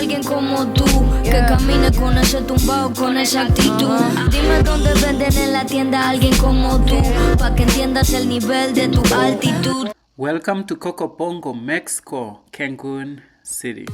alguien como tú, que camine con ese tumbao, con esa actitud. Dime dónde venden en la tienda alguien como tú, pa' que entiendas el nivel de tu altitud. Welcome to Coco Bongo, Mexico, Cancún City.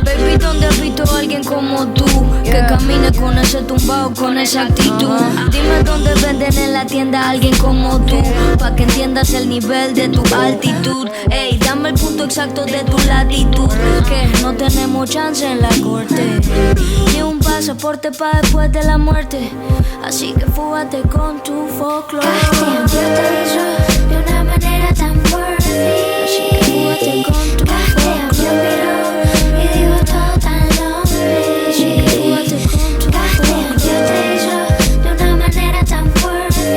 Baby, ¿dónde has visto a alguien como tú? Que camine con ese tumbao, con esa actitud. Dime dónde venden en la tienda a alguien como tú, pa' que entiendas el nivel de tu altitud. Ey, dame el punto exacto de tu latitud, que no tenemos chance en la corte, ni un pasaporte pa' después de la muerte. Así que fúgate con tu folklore. Yo te hizo de una manera tan worthy. Así que fúgate con tu folklore. Yo miro y digo todo tan lonely. Así que fúgate con tu folklore. Yo te hizo de una manera tan worthy.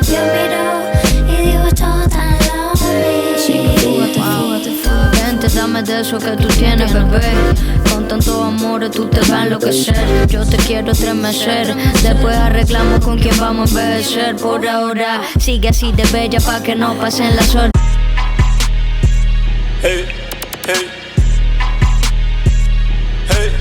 Yo miro y digo todo tan lonely. Así que fúgate, fúgate, fúgate. Vente, dame de eso que tú tienes, bebé. Con tanto amor tú te vas a enloquecer. Yo te quiero estremecer. Después arreglamos con quién vamos a envejecer. Por ahora sigue así de bella pa' que no pasen las horas. Hey, hey, hey.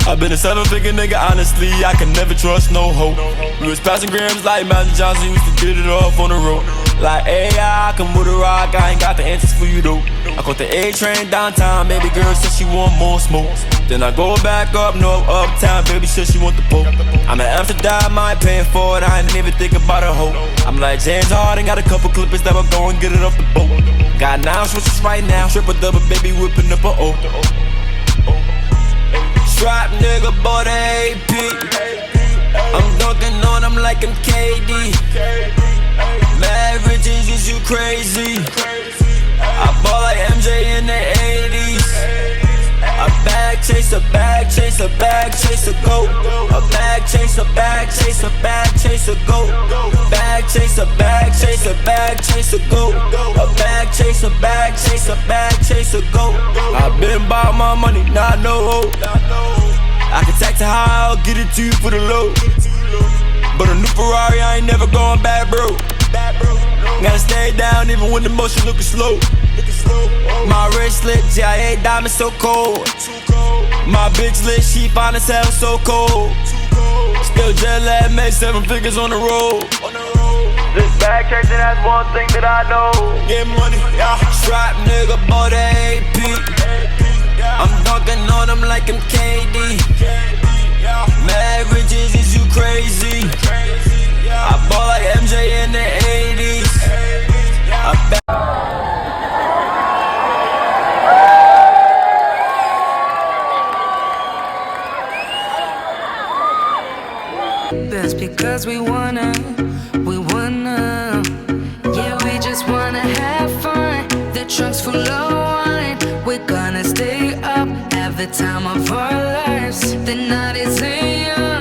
I've been a 7-figure nigga, honestly, I can never trust no hoe. We was passing grams like Magic Johnson, used to get it off on the road. Like AI, I come with a rock, I ain't got the answers for you though. I caught the A train downtown, baby girl said she want more smoke. Then I go back up north, uptown, baby said she want the poke. I'm in Amsterdam, I ain't paying for it, I ain't even think about a hoe. I'm like James Harden, got a couple clippers that will go and get it off the boat. Got 9 switches right now, triple double, baby whipping up a O. Strap nigga bought a AP. I'm dunking on him like I'm KD. Mad riches, is you crazy? I ball like MJ in the 80s. A bag chase, a bag chase, a bag chase, a go. A bag chase, a bag chase, a bag chase, a go. Bag chase, a bag chase, a bag chase, a go. A bag chase, a bag chase, a bag chase, a go. I been about my money, now I know. I can tax it high, I'll get it to you for the low. But a new Ferrari, I ain't never going bad, bro. Gotta stay down even when the motion looking slow. My wrist lit, GIA diamond so cold. My bitch lit, she fine as hell, so cold. Still jet lag, made 7 figures on the road. This bag chasing, that's one thing that I know. Get money, yeah. Strap nigga bought a AP. I'm dunking on him like I'm KD. Mad riches, is you crazy? I ball like MJ in the 80s. That's because we wanna, yeah, we just wanna have fun. The trunk's full of wine, we're gonna stay up, have the time of our lives. The night is young.